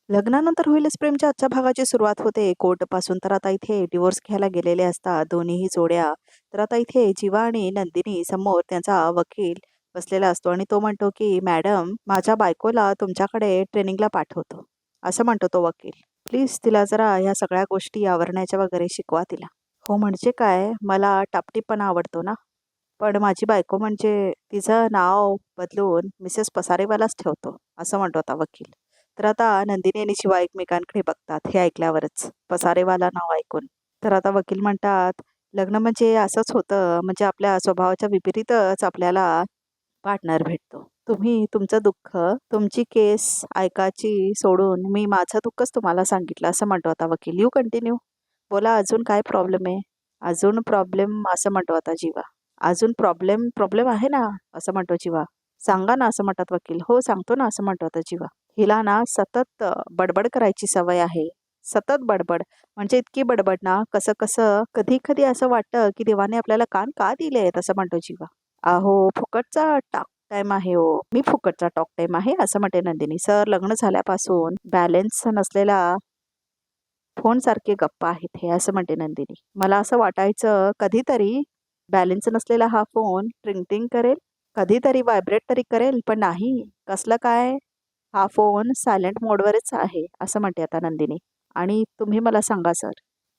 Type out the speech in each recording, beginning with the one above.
लग्नानंतर होईलच प्रेमच्या आजच्या भागाची सुरुवात होते कोर्टपासून. तर आता इथे डिवोर्स घ्यायला गेलेले असतात दोन्हीही जोड्या. तर आता इथे जीवा आणि नंदिनी समोर त्यांचा वकील बसलेला असतो आणि तो म्हणतो की मॅडम, माझ्या बायकोला तुमच्याकडे ट्रेनिंगला पाठवतो. असं म्हणतो तो वकील. प्लीज तिला जरा ह्या सगळ्या गोष्टी आवरण्याच्या वगैरे शिकवा तिला. हो म्हणजे काय, मला टापटीपणा आवडतो ना, पण माझी बायको म्हणजे तिचं नाव बदलून मिसेस पसारेवालाच ठेवतो, असं म्हणतो आता वकील. तर आता नंदिनी आणि शिवा एकमेकांकडे बघतात हे ऐकल्यावरच, पसारेवाला नाव ऐकून. तर आता वकील म्हणतात, लग्न म्हणजे असंच होतं, म्हणजे आपल्या स्वभावाच्या विपरीतच आपल्याला पार्टनर भेटतो. तुम्ही तुमचं दुःख, तुमची केस ऐकायची सोडून मी माझं दुःखच तुम्हाला सांगितलं, असं म्हणतो आता वकील. You continue. बोला, अजून काय प्रॉब्लेम आहे? अजून प्रॉब्लेम, असं म्हणतो आता जीवा. अजून प्रॉब्लेम प्रॉब्लेम आहे ना, असं म्हणतो जीवा. सांगा ना, असं म्हणतात वकील. हो सांगतो ना, असं म्हणतो आता जीवा. हिला ना सतत बडबड करायची सवय आहे. सतत बडबड. म्हणजे इतकी बडबड ना, कसं कसं कधी कधी असं वाटतं की देवाने आपल्याला कान का दिले आहेत, असं म्हणतो जीवा. अहो, फुकटचा टॉक टाइम आहे हो. मी फुकटचा टॉक टाइम आहे, असं म्हणते नंदिनी. सर, लग्न झाल्यापासून बॅलन्स नसलेला फोन सारखे गप्पा आहेत हे, असं म्हणते नंदिनी. मला असं वाटायचं कधीतरी बॅलन्स नसलेला हा फोन ट्रिंग करेल, कधीतरी व्हायब्रेट तरी करेल, पण नाही. कसलं काय, हा फोन सायलेंट मोडवरच आहे, असं म्हणते आता नंदिनी. आणि तुम्ही मला सांगा सर,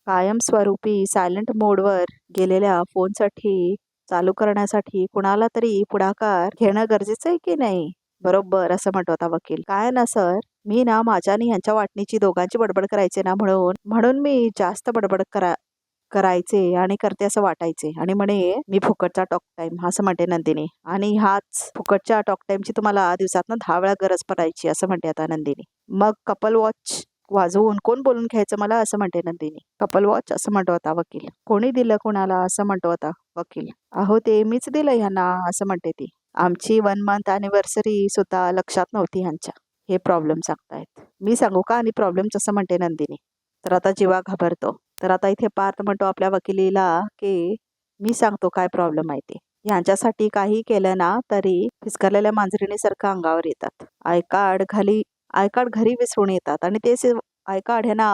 कायमस्वरूपी सायलेंट मोडवर गेलेल्या फोनसाठी चालू करण्यासाठी कुणाला तरी पुढाकार घेणं गरजेचं आहे की नाही? बरोबर, असं म्हणतो आता वकील. काय ना सर, मी ना माझ्या आणि ह्यांच्या वाटणीची दोघांची बडबड करायचे ना, म्हणून म्हणून मी जास्त बडबड करायचे आणि करते असं वाटायचे आणि म्हणे मी फुकटचा टॉक टाइम, असं म्हणते नंदिनी. आणि हाच फुकटच्या टॉक टाइमची तुम्हाला दिवसातनं 10 वेळा गरज पडायची, असं म्हणते आता नंदिनी. मग कपल वॉच वाजवून कोण बोलून घ्यायचं मला, असं म्हणते नंदिनी. कपल वॉच, असं म्हणतो आता वकील. कोणी दिलं कोणाला, असं म्हणतो आता वकील. अहो, ते मीच दिलं ह्यांना, असं म्हणते ती. आमची 1 मंथ अॅनिव्हर्सरी सुद्धा लक्षात नव्हती ह्यांच्या. हे प्रॉब्लेम सांगतायत. मी सांगू का आणि प्रॉब्लेम, असं म्हणते नंदिनी. तर आता जीवा घाबरतो. तर आता इथे पार्थ म्हणतो आपल्या वकिलीला की मी सांगतो काय प्रॉब्लेम आहे ते. ह्यांच्यासाठी काही केलं ना तरी फिसकरलेल्या मांजरीणीसारखं अंगावर येतात. आय कार्ड घरी विसरून येतात आणि तेच आय कार्ड ह्यांना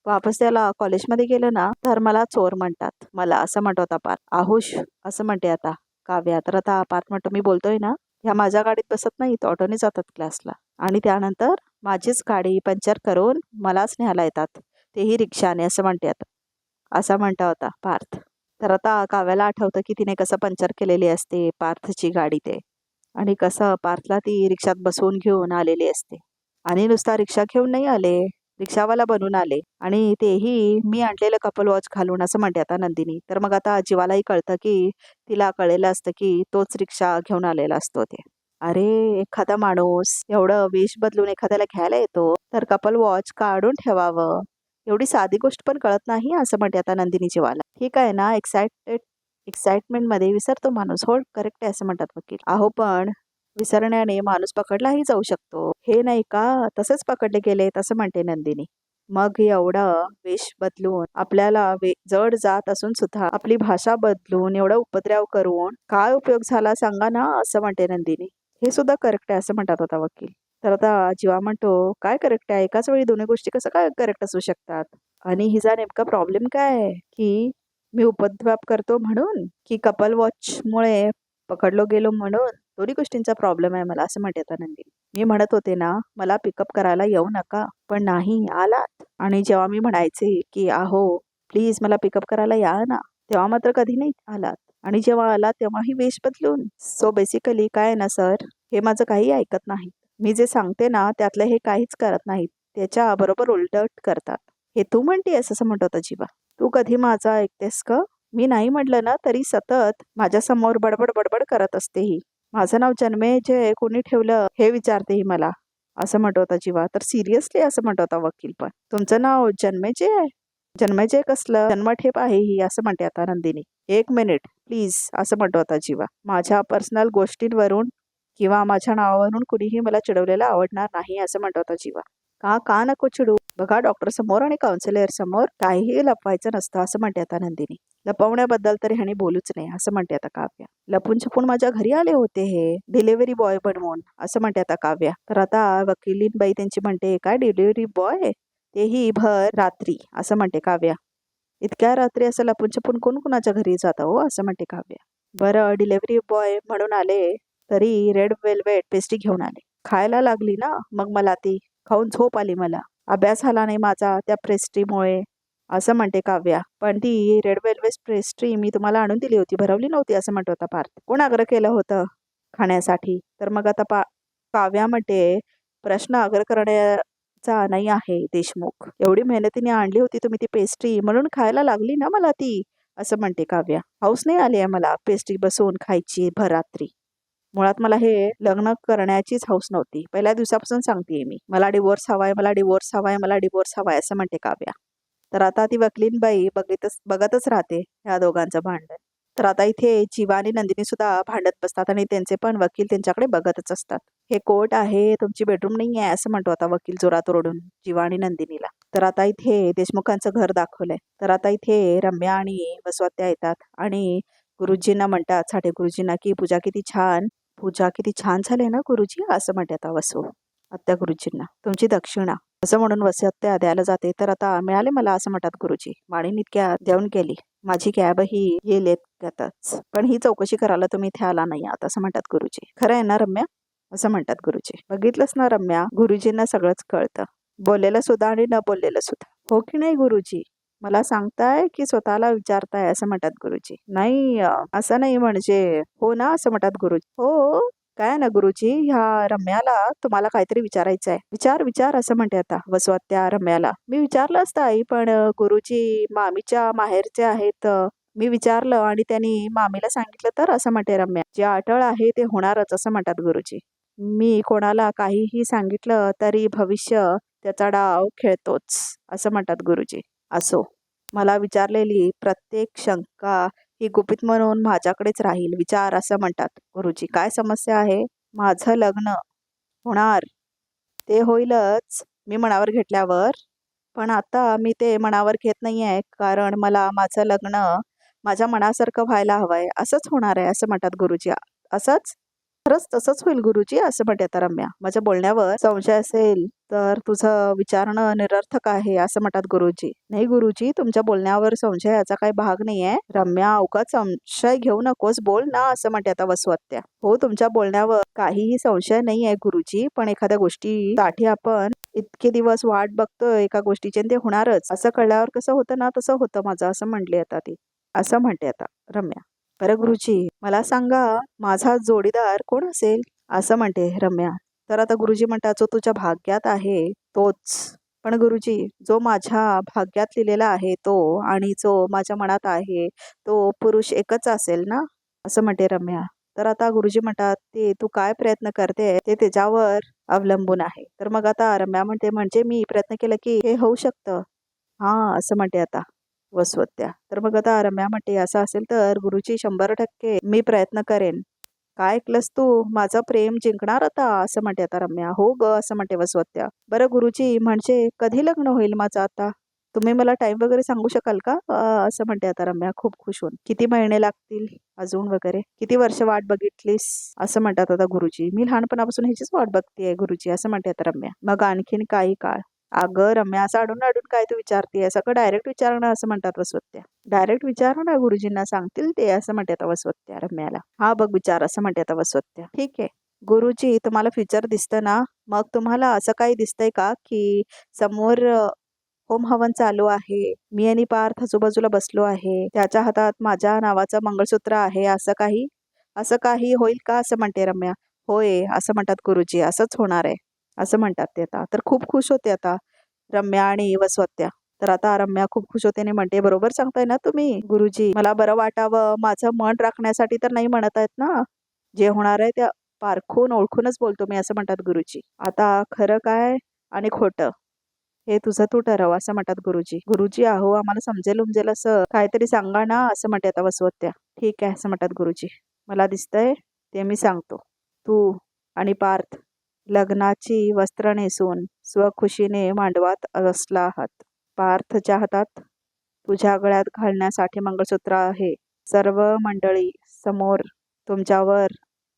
वापस त्याला कॉलेजमध्ये गेलं ना तर मला चोर म्हणतात मला, असं म्हणतो आता पार्थ. आहुष, असं म्हणते आता काव्या. तर आता पार्थ म्हणतो, मी बोलतोय ना, ह्या माझ्या गाडीत बसत नाहीत, ऑटोने जातात क्लासला आणि त्यानंतर माझीच गाडी पंक्चर करून मलाच न्यायला येतात, तेही रिक्षाने, असं म्हणते आता, असा म्हणता होता पार्थ. तर आता काव्याला आठवतं की तिने कसं पंक्चर केलेली असते पार्थची गाडी ते, आणि कसं पार्थला ती रिक्षात बसवून घेऊन आलेली असते. आणि नुसता रिक्षा घेऊन नाही आले, रिक्षावाला बनून आले आणि तेही मी आणलेलं कपल वॉच घालून, असं म्हणते आता नंदिनी. तर मग आता जीवालाही कळतं की तिला कळलेलं असतं की तोच रिक्षा घेऊन आलेला असतो ते. अरे, एखादा माणूस एवढं वेश बदलून एखाद्याला घ्यायला येतो तर कपल वॉच काढून ठेवावं, एवढी साधी गोष्ट पण कळत नाही, असं म्हणते आता नंदिनी जीवाला. ठीक आहे ना, एक्साइटमेंटमध्ये विसरतो माणूस. हो करेक्ट आहे, असं म्हणतात वकील. अहो, पण विसरण्याने माणूस पकडलाही जाऊ शकतो, हे नाही का? तसंच पकडले गेले, असं म्हणते नंदिनी. मग एवढं वेश बदलून आपल्याला जड जात असून सुद्धा आपली भाषा बदलून एवढा उपद्रव करून काय उपयोग झाला सांगा ना, असं म्हणते नंदिनी. हे सुद्धा करेक्ट आहे, असं म्हणतात होता वकील. तर आता जीवा म्हणतो, काय करेक्ट आहे? एकाच वेळी दोन्ही गोष्टी कसं काय करेक्ट असू शकतात? आणि हिचा नेमका प्रॉब्लेम काय आहे? की मी उपद्व्याप करतो म्हणून, की कपल वॉचमुळे पकडलो गेलो म्हणून? दोन्ही गोष्टींचा प्रॉब्लेम आहे मला, असं म्हणते आता नंदिनी. मी म्हणत होते ना, मला पिकअप करायला येऊ नका, पण नाही आलात. आणि जेव्हा मी म्हणायचे की अहो प्लीज मला पिकअप करायला या ना, तेव्हा मात्र कधी नाही आलात. आणि जेव्हा आलात तेव्हाही वेश बदलून. सो बेसिकली काय ना सर, हे माझं काही ऐकत नाही. मी जे सांगते ना त्यातलं हे काहीच करत नाहीत, त्याच्या बरोबर उलटट करतात. हे तू म्हणतेस, असं म्हणतो होता जीवा. तू कधी माझं ऐकतेस का? मी नाही म्हटलं ना तरी सतत माझ्यासमोर बडबड बडबड करत असते ही. माझं नाव जन्मेजय कोणी ठेवलं हे विचारते ही मला, असं म्हणत होता जीवा. तर सिरियसली, असं म्हणत होता वकील. पण तुमचं नाव जन्मेजय आहे? जन्मेजय कसलं जन्मठेप आहे ही, असं म्हणते आता नंदिनी. 1 मिनिट प्लीज, असं म्हणतो होता जीवा. माझ्या पर्सनल गोष्टींवरून किंवा माझ्या नावावरून कुणीही मला चिडवलेलं आवडणार नाही, असं म्हणत होता जीवा. का नको चिडू. बघा डॉक्टर समोर आणि काउन्सिलर समोर काहीही लपवायचं नसतं असं म्हणते आता नंदिनी. लपवण्याबद्दल तरी ह्याने बोलूच नाही असं म्हणते आता काव्या. लपून छपून माझ्या घरी आले होते हे डिलिव्हरी बॉय बनवून असं म्हणते आता काव्या. तर आता वकिलीनबाई त्यांची म्हणते काय डिलिव्हरी बॉय, तेही भर रात्री असं म्हणते काव्या. इतक्या रात्री असं लपून छपून कोण कुणाच्या घरी जातं हो असं म्हणते काव्या. बरं डिलिव्हरी बॉय म्हणून आले तरी रेड वेल्वेट पेस्ट्री घेऊन आले. खायला लागली ना मग मला ती खाऊन झोप आली मला. अभ्यास झाला नाही माझा त्या पेस्ट्रीमुळे असं म्हणते काव्या. पण ती रेड वेल्वेट पेस्ट्री मी तुम्हाला आणून दिली होती, भरवली नव्हती असं म्हणत होता पार्थ. कोण आग्रह केलं होतं खाण्यासाठी? तर मग आता काव्या म्हणते प्रश्न आग्रह करण्याचा नाही आहे देशमुख. एवढी मेहनतीने आणली होती तुम्ही ती पेस्ट्री म्हणून खायला लागली ना मला ती असं म्हणते काव्या. हौस नाही आली आहे मला पेस्ट्री बसून खायची भररात्री. मुळात मला हे लग्न करण्याचीच हौस नव्हती. पहिल्या दिवसापासून सांगतेय मी. मला डिवोर्स हवाय, मला डिवोर्स हवाय, मला डिवोर्स हवाय असं म्हणते काव्या. तर आता ती वकीलीनबाई बघतच राहते ह्या दोघांचं भांडण. तर आता इथे जीवा आणि नंदिनी सुद्धा भांडत बसतात आणि त्यांचे पण वकील त्यांच्याकडे बघतच असतात. हे कोर्ट आहे, तुमची बेडरूम नाही आहे असं म्हणतो आता वकील जोरात ओरडून जीवा आणि नंदिनीला. तर आता इथे देशमुखांचं घर दाखवलंय. तर आता इथे रम्या आणि वसवात्या येतात आणि गुरुजींना म्हणतात साठे गुरुजींना की पूजा किती छान झाले ना गुरुजी असं म्हणते आता वसू आत्या गुरुजींना. तुमची दक्षिणा असं म्हणून वसत्या द्यायला जाते. तर आता मिळाले मला असं म्हणतात गुरुजी. वाणी इतक्या देऊन केली. माझी कॅबही येईल येताच. पण ही चौकशी करायला तुम्ही इथे आला नाही आहात असं म्हणतात गुरुजी. खरं आहे ना रम्या असं म्हणतात गुरुजी. बघितलंच ना रम्या, गुरुजींना सगळंच कळतं. बोललेलं सुद्धा आणि न बोललेलं सुद्धा. हो की नाही गुरुजी? मला सांगताय की स्वतःला विचारताय असं म्हणतात गुरुजी. नाही असं नाही म्हणजे हो ना असं म्हणतात गुरुजी. हो काय ना गुरुजी, ह्या रम्याला तुम्हाला काहीतरी विचारायचं आहे. विचार विचार असं म्हणते आता वसवात्या रम्याला. मी विचारलं असतं आई, पण गुरुजी मामीच्या माहेरचे आहेत. मी विचारलं आणि त्यांनी मामीला सांगितलं तर असं म्हणते रम्या. जे अटळ आहे ते होणारच असं म्हणतात गुरुजी. मी कोणाला काहीही सांगितलं तरी भविष्य त्याचा डाव खेळतोच असं म्हणतात गुरुजी. असो, मला विचारलेली प्रत्येक शंका ही गुपित म्हणून माझ्याकडेच राहील. विचार असं म्हणतात गुरुजी. काय समस्या आहे? माझं लग्न होणार ते होईलच मी मनावर घेतल्यावर. पण आता मी ते मनावर घेत नाही आहे, कारण मला माझं लग्न माझ्या मनासारखं व्हायला हवंय. असंच होणार आहे असं म्हणतात गुरुजी. असंच? खरंच तसंच होईल गुरुजी असं म्हणते आता रम्या. माझ्या बोलण्यावर संशय असेल तर तुझं विचारणं निरर्थक आहे असं म्हणतात गुरुजी. नाही गुरुजी, तुमच्या बोलण्यावर संशयाचा काही भाग नाहीये. रम्या अवकाश संशय घेऊ नकोस, बोल ना असं म्हणते आता वसवात्या. हो तुमच्या बोलण्यावर काहीही संशय नाही आहे गुरुजी, पण एखाद्या गोष्टीसाठी आपण इतके दिवस वाट बघतोय एका गोष्टीचे ते होणारच असं कळल्यावर कसं होतं ना तसं होतं माझं असं म्हणले आता ती. असं म्हणते आता रम्या. बरं गुरुजी मला सांगा माझा जोडीदार कोण असेल असं म्हणते रम्या. तर आता गुरुजी म्हणतात जो तुझ्या भाग्यात आहे तोच. पण गुरुजी जो माझ्या भाग्यात लिहिलेला आहे तो आणि जो माझ्या मनात आहे तो पुरुष एकच असेल ना असं म्हणते रम्या. तर आता गुरुजी म्हणतात ते तू काय प्रयत्न करते ते त्याच्यावर अवलंबून आहे. तर मग आता रम्या म्हणते म्हणजे मी प्रयत्न केला की हे होऊ शकतं. हा असं म्हणते आता वसवत्या. तर मग आता रम्या म्हणते असं असेल तर गुरुजी 100% मी प्रयत्न करेन. काय ऐकलंस तू? माझं प्रेम जिंकणार आता असं म्हणते आता रम्या. हो ग असं म्हणते वसवत्या. बरं गुरुजी म्हणजे कधी लग्न होईल माझं आता? तुम्ही मला टाइम वगैरे सांगू शकाल का असं म्हणते आता रम्या खूप खुश होऊन. किती महिने लागतील अजून वगैरे, किती वर्ष वाट बघितलीस असं म्हणतात आता गुरुजी. मी लहानपणापासून ह्याचीच वाट बघतेय गुरुजी असं म्हणते आता रम्या. मग आणखीन काही काळ. अगं रम्या असं अडून अडून काय तू विचारते, सगळं डायरेक्ट विचार ना असं म्हणतात वसवत्या. डायरेक्ट विचार ना गुरुजींना सांगतील ते असं म्हणते आता वसवत्या रम्याला. हा बघ विचार असं म्हणते आता वसवत्या. ठीक आहे गुरुजी, तुम्हाला फ्युचर दिसतं ना, मग तुम्हाला असं काही दिसतंय का की समोर होम हवन चालू आहे, मी आणि पार्थ आजूबाजूला बसलो आहे, त्याच्या हातात माझ्या नावाचं मंगळसूत्र आहे, असं काही होईल का असं म्हणते रम्या. होय असं म्हणतात गुरुजी, असंच होणार आहे असं म्हणतात ते आता. तर खूप खुश होते आता रम्या आणि वसवत्या. तर आता रम्या खूप खुश होते आणि म्हणते बरोबर सांगताय ना तुम्ही गुरुजी, मला बरं वाटावं, माझं मन राखण्यासाठी तर नाही म्हणत आहेत ना. जे होणार आहे त्या पारखून ओळखूनच बोलतो मी असं म्हणतात गुरुजी. आता खरं काय आणि खोटं हे तुझं तू ठरव असं म्हणतात गुरुजी. गुरुजी अहो आम्हाला समजेल उमजेल असं काहीतरी सांगा ना असं म्हणते आता वसवत्या. ठीक आहे असं म्हणतात गुरुजी. मला दिसतंय ते मी सांगतो. तू आणि पार्थ लग्नाची वस्त्र नेसून स्वखुशीने मांडवात बसला आहात. पार्थच्या हातात तुझ्या गळ्यात घालण्यासाठी मंगळसूत्र आहे. सर्व मंडळी समोर तुमच्यावर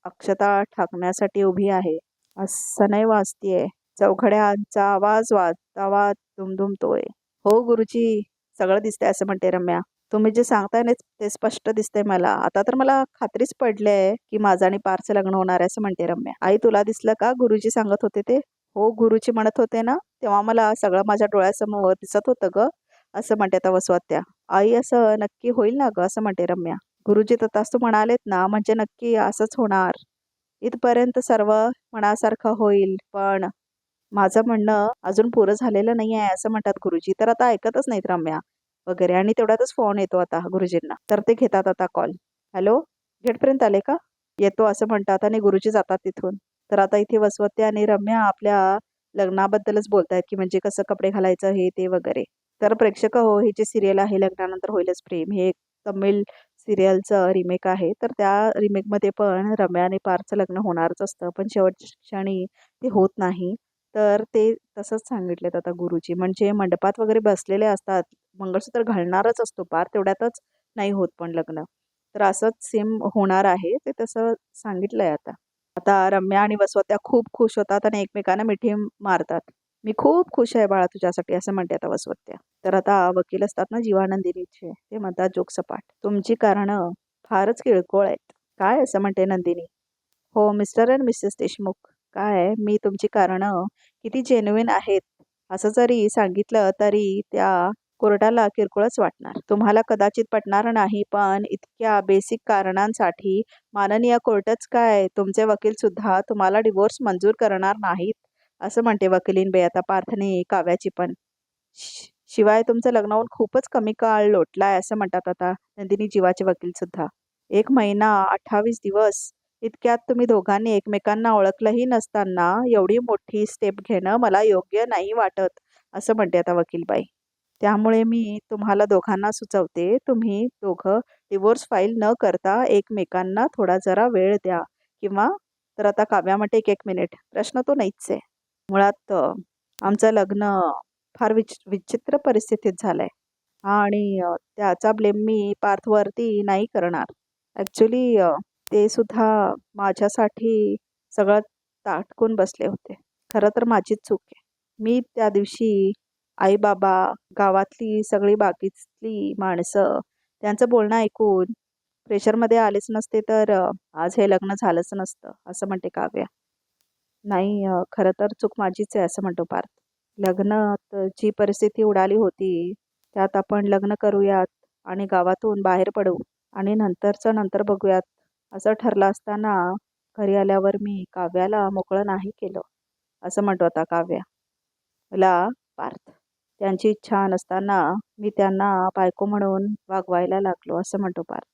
अक्षता टाकण्यासाठी उभी आहे. असं नाही वाजतीये. चौघड्यांचा आवाज दुमदुमतोय. हो गुरुजी, सगळं दिसतंय असं म्हणते रम्या. तुम्ही जे सांगताय ना ते स्पष्ट दिसतंय मला. आता तर मला खात्रीच पडलीये की माझं आणि पारचं लग्न होणार आहे असं म्हणते रम्या. आई तुला दिसलं का गुरुजी सांगत होते ते? हो गुरुजी म्हणत होते ना तेव्हा मला सगळं माझ्या डोळ्यासमोर दिसत होतं ग, असं म्हणते आता वसवात्या. आई असं नक्की होईल ना ग, असं म्हणते रम्या. गुरुजी तथास्तु म्हणालेत ना म्हणजे नक्की असंच होणार. इथपर्यंत सर्व मनासारखं होईल, पण माझं म्हणणं अजून पुरं झालेलं नाही आहे असं म्हणतात गुरुजी. तर आता ऐकतच नाहीत रम्या वगैरे. आणि तेवढ्यातच फोन येतो आता गुरुजींना. तर ते घेतात आता कॉल. हॅलो, गेटपर्यंत आले का? येतो असं म्हणतात आणि गुरुजी जातात तिथून. तर आता इथे वसवत्या आणि रम्या आपल्या लग्नाबद्दलच बोलतायत की म्हणजे कसं कपडे घालायचं हे ते वगैरे. तर प्रेक्षक हो, ही जी सिरियल आहे लग्नानंतर होईलच प्रेम, हे एक तमिळ सिरियलचं रिमेक आहे. तर त्या रिमेकमध्ये पण रम्या आणि पारचं लग्न होणारच असतं, पण शेवटच्या क्षणी ते होत नाही. तर ते तसंच सांगितलेत आता गुरुजी. म्हणजे मंडपात वगैरे बसलेले असतात, मंगळसूत्र घालणारच असतो पार, तेवढ्यातच नाही होत पण लग्न. तर असंच सेम होणार आहे, ते तसं सांगितलंय आता. आता रम्या आणि वसवत्या खूप खुश होतात आणि एकमेकांना मिठी मारतात. मी खूप खुश आहे बाळा तुझ्यासाठी, असं म्हणते आता वसवत्या. तर आता वकील असतात ना जीवानंदिनीचे, ते म्हणतात जोगसपाट, तुमची कारणं फारच किरकोळ आहेत. काय, असं म्हणते नंदिनी. हो मिस्टर अँड मिसेस देशमुख, काय मी तुमची कारणं किती जेन्युइन आहेत असं जरी सांगितलं तरी त्या कोर्टाला किरकोळच वाटणार. तुम्हाला कदाचित पटणार नाही, पण इतक्या बेसिक कारणांसाठी माननीय कोर्टच काय, तुमचे वकील सुद्धा तुम्हाला डिवोर्स मंजूर करणार नाहीत, असं म्हणते वकिलीन आता पार्थने काव्याची पण. शिवाय तुमचं लग्न होऊन खूपच कमी काळ लोटलाय असं म्हणतात आता नंदिनी जीवाचे वकील सुद्धा. 1 महिना 28 दिवस, इतक्यात तुम्ही दोघांनी एकमेकांना ओळखलंही नसताना एवढी मोठी स्टेप घेणं मला योग्य नाही वाटत, असं म्हणते आता वकीलबाई. त्यामुळे मी तुम्हाला दोघांना सुचवते, तुम्ही दोघं डिवोर्स फाईल न करता एकमेकांना थोडा जरा वेळ द्या. किंवा तर आता काव्या म्हणते 1 मिनिट, प्रश्न तो नाहीच आहे. मुळात आमचं लग्न फार विचित्र परिस्थितीत झालंय आणि त्याचा ब्लेम मी पार्थवरती नाही करणार. ॲक्च्युली ते सुद्धा माझ्यासाठी सगळं ताटकून बसले होते. खरं तर माझीच चूक आहे. मी त्या दिवशी आई-बाबा, गावातली सगळी बाकीतली माणसं त्यांचं बोलणं ऐकून प्रेशरमध्ये आलेच नसते तर आज हे लग्न झालंच नसतं, असं म्हणते काव्या. नाही खरं तर चूक माझीच आहे असं म्हणतो पार्थ. लग्नात जी परिस्थिती उडाली होती त्यात आपण लग्न करूयात आणि गावातून बाहेर पडू आणि नंतरचं नंतर बघूयात असं ठरलं असताना घरी आल्यावर मी काव्याला मोकळं नाही केलं, असं म्हणतो आता काव्या. मला पार्थ, त्यांची इच्छा नसताना मी त्यांना बायको म्हणून वागवायला लागलो, असं म्हणतो पार्थ.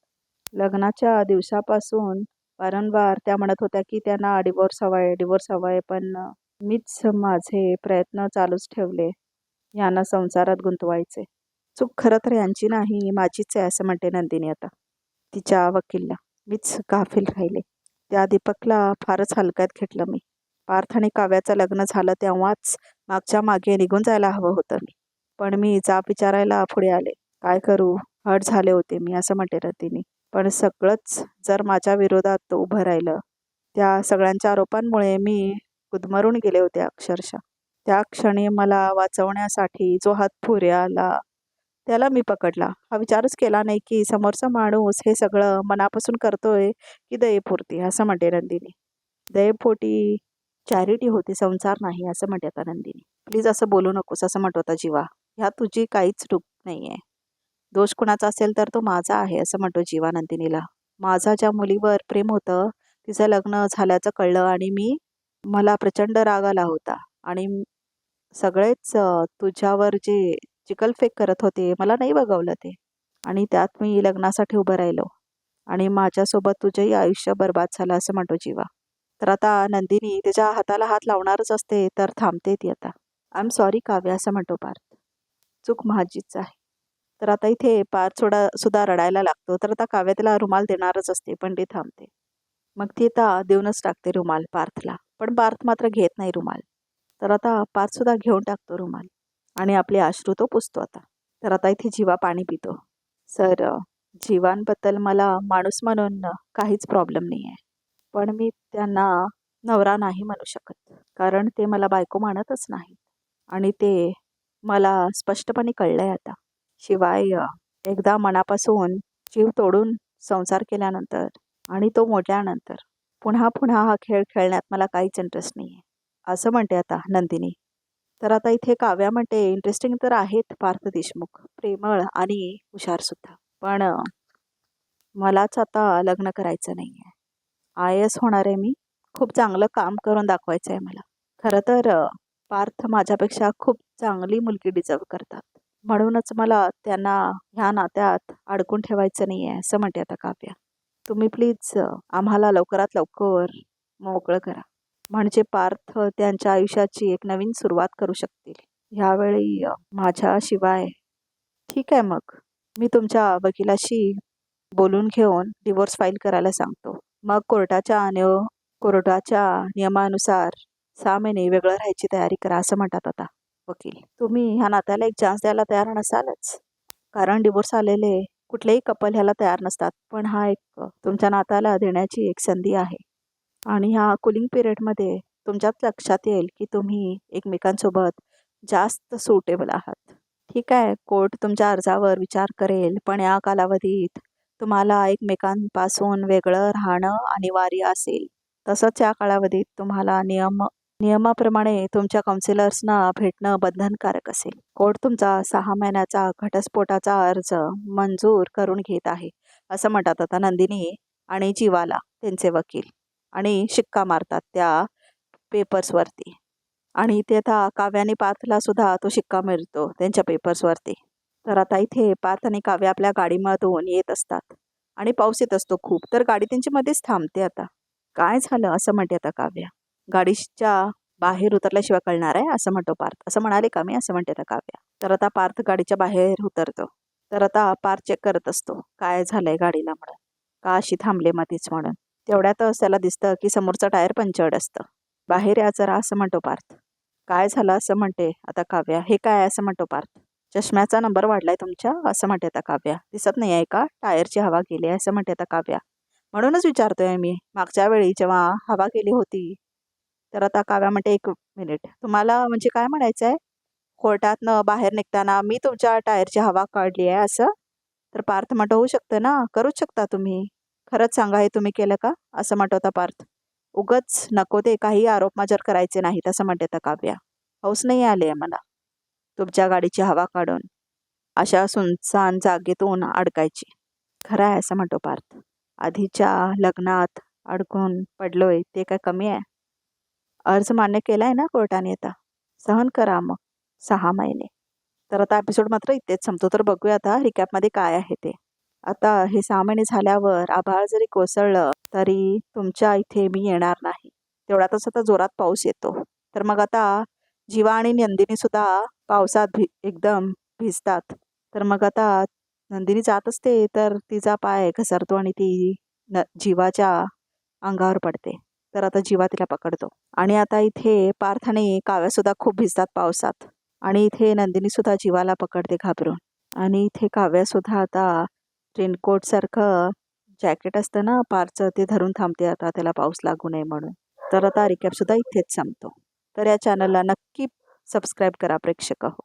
लग्नाच्या दिवसापासून वारंवार त्या म्हणत होत्या की त्यांना डिवोर्स हवाय, पण मीच माझे प्रयत्न चालूच ठेवले यांना संसारात गुंतवायचे. चूक खरं तर यांची नाही माझीच आहे, असं म्हणते नंदिनी आता तिच्या वकीलला. मीच गाफील राहिले. त्या दीपकला फारच हलक्यात घेतलं मी. पार्थ आणि काव्याचं लग्न झालं तेव्हाच मागच्या मागे निघून जायला हवं होतं मी, पण मी जाब विचारायला पुढे आले. काय करू, हट झाले होते मी, असं म्हणते नंदिनी. पण सगळंच जर माझ्या विरोधात उभं राहिलं, त्या सगळ्यांच्या आरोपांमुळे मी गुदमरून गेले होते अक्षरशः. त्या क्षणी मला वाचवण्यासाठी जो हात पुढे आला त्याला मी पकडला. हा विचारच केला नाही की समोरचा माणूस हे सगळं मनापासून करतोय की दयेपोटी, असं म्हणते नंदिनी. दयेपोटी चॅरिटी होती, संसार नाही, असं म्हणते आता नंदिनी. प्लीज असं बोलू नकोस, असं म्हणतो आता जीवा. ह्यात तुझी काहीच चूक नाही आहे. दोष कुणाचा असेल तर तो माझा आहे, असं म्हणतो जीवा नंदिनीला. माझा ज्या मुलीवर प्रेम होतं तिचं लग्न झाल्याचं कळलं आणि मला प्रचंड राग आला होता आणि सगळेच तुझ्यावर जे चिखलफेक करत होते मला नाही बघवलं ते, आणि त्यात मी लग्नासाठी उभं राहिलो आणि माझ्यासोबत तुझंही आयुष्य बर्बाद झालं, असं म्हणतो जीवा. तर आता नंदिनी तिच्या हाताला हात लावणारच असते तर थांबते ती आता. आय एम सॉरी काव्या, असं म्हणतो पार्थ. चूक माझीच आहे. तर आता इथे पार्थ सुद्धा रडायला लागतो. तर आता काव्या तिला रुमाल देणारच असते पण ती थांबते. मग ती आता देऊनच टाकते रुमाल पार्थला. पण पार्थ मात्र घेत नाही रुमाल. तर आता पार्थसुद्धा घेऊन टाकतो रुमाल आणि आपले अश्रू तो पुसतो आता. तर आता इथे जीवा पाणी पितो. सर, जीवांबद्दल मला माणूस म्हणून काहीच प्रॉब्लेम नाही आहे. पण मी त्यांना नवरा नाही म्हणू शकत. कारण ते मला बायको मानतच नाही. आणि ते मला स्पष्टपणे कळलंय आता. शिवाय एकदा मनापासून जीव तोडून संसार केल्यानंतर आणि तो मोडल्यानंतर पुन्हा पुन्हा हा खेळ खेळण्यात मला काहीच इंटरेस्ट नाही आहे, असं म्हणते आता नंदिनी. तर आता इथे काव्या म्हणते, इंटरेस्टिंग तर आहेत पार्थ देशमुख, प्रेमळ आणि हुशारसुद्धा. पण मलाच आता लग्न करायचं नाही आहे. आय एस होणार आहे मी. खूप चांगलं काम करून दाखवायचं आहे मला. खरं तर पार्थ माझ्यापेक्षा खूप चांगली मुलगी डिझर्व करतात. म्हणूनच मला त्यांना ह्या नात्यात अडकून ठेवायचं नाही आहे, असं म्हणते आता काव्या. तुम्ही प्लीज आम्हाला लवकरात लवकर मोकळं करा. म्हणजे पार्थ त्यांच्या आयुष्याची एक नवीन सुरुवात करू शकतील. ह्यावेळी माझ्याशिवाय. ठीक आहे, मग मी तुमच्या वकिलाशी बोलून घेऊन डिवोर्स फाईल करायला सांगतो. मग कोर्टाच्या नियमानुसार 6 महिने वेगळं राहायची तयारी करा, असं म्हणतात आता वकील. तुम्ही ह्या नात्याला एक चान्स द्यायला तयार नसालच. कारण डिवोर्स आलेले कुठलेही कपल ह्याला तयार नसतात. पण हा एक तुमच्या नात्याला देण्याची एक संधी आहे. आणि ह्या कुलिंग पिरियडमध्ये तुमच्याच लक्षात येईल की तुम्ही एकमेकांसोबत जास्त सुटेबल आहात. ठीक आहे, कोर्ट तुमच्या अर्जावर विचार करेल, पण या कालावधीत तुम्हाला एकमेकांपासून वेगळं राहणं अनिवार्य असेल. तसंच या कालावधीत तुम्हाला नियमाप्रमाणे तुमच्या काउन्सिलर्सना भेटणं बंधनकारक असेल. कोर्ट तुमचा 6 महिन्याचा घटस्फोटाचा अर्ज मंजूर करून घेत आहे, असं म्हणतात आता नंदिनी आणि जीवाला त्यांचे वकील. आणि शिक्का मारतात त्या पेपर्सवरती. आणि इथे आता काव्याने पार्थला सुद्धा तो शिक्का मिळतो त्यांच्या पेपर्सवरती. तर आता इथे पार्थ आणि काव्या आपल्या गाडीमधून येत असतात आणि पाऊस येत असतो खूप. तर गाडी त्यांची मध्येच थांबते आता. काय झालं, असं म्हणते आता काव्या. गाडीच्या बाहेर उतरल्याशिवाय कळणार आहे, असं म्हणतो पार्थ. असं म्हणाले का मी, असं म्हणते आता काव्या. तर आता पार्थ गाडीच्या बाहेर उतरतो. तर आता पार्थ चेक करत असतो काय झालंय गाडीला म्हणून, का अशी थांबले मध्येच म्हणून. तेवढ्यातच त्याला दिसतं की समोरचं टायर पंक्चर्ड असतं. बाहेर या जरा, असं म्हणतो पार्थ. काय झालं, असं म्हणते आता काव्या. हे काय, असं म्हणतो पार्थ. चष्म्याचा नंबर वाढलाय तुमच्या, असं म्हणते आता काव्या. दिसत नाही आहे का, टायरची हवा गेली आहे, असं म्हणते आता काव्या. म्हणूनच विचारतोय मी, मागच्या वेळी जेव्हा हवा गेली होती. तर आता काव्या म्हणते, 1 मिनिट, तुम्हाला म्हणजे काय म्हणायचं आहे? कोर्टातनं बाहेर निघताना मी तुमच्या टायरची हवा काढली आहे असं? तर पार्थ म्हणतो, होऊ शकतं ना, करूच शकता तुम्ही. खरंच सांगा, हे तुम्ही केलं का, असं म्हणतो आता पार्थ. उगच नको ते काही आरोप माझ्यावर करायचे नाहीत, असं म्हणते आता काव्या. हौस नाही आली आहे मला तुमच्या गाडीची हवा काढून अशा सुनसान जागेतून अडकायची. खरं आहे, असं म्हणतो पार्थ. आधीच्या लग्नात अडकून पडलोय ते काय कमी आहे? अर्ज मान्य केलाय ना कोर्टाने, आता सहन करा मग 6 महिने. तर आता एपिसोड मात्र इथेच संपतो. तर बघूया आता रिकॅपमध्ये काय आहे ते. आता हे 6 महिने झाल्यावर आभाळ जरी कोसळलं तरी तुमच्या इथे मी येणार नाही. तेवढ्यातच आता जोरात पाऊस येतो. तर मग आता जीवा आणि नंदिनी सुद्धा पावसात एकदम भिजतात. तर मग आता नंदिनी जात असते तर तिचा पाय घसरतो आणि ती जीवाच्या अंगावर पडते. तर आता जीवा तिला पकडतो. आणि आता इथे पार्थ आणि काव्या सुद्धा खूप भिजतात पावसात. आणि इथे नंदिनी सुद्धा जीवाला पकडते घाबरून. आणि इथे काव्या सुद्धा आता रेनकोट सारखं जॅकेट असतं ना पारचं, ते धरून थांबते आता त्याला पाऊस लागू नये म्हणून. तर आता रिकॅप सुद्धा इथेच संपतो. तर या चॅनलला नक्की सबस्क्राईब करा प्रेक्षक हो.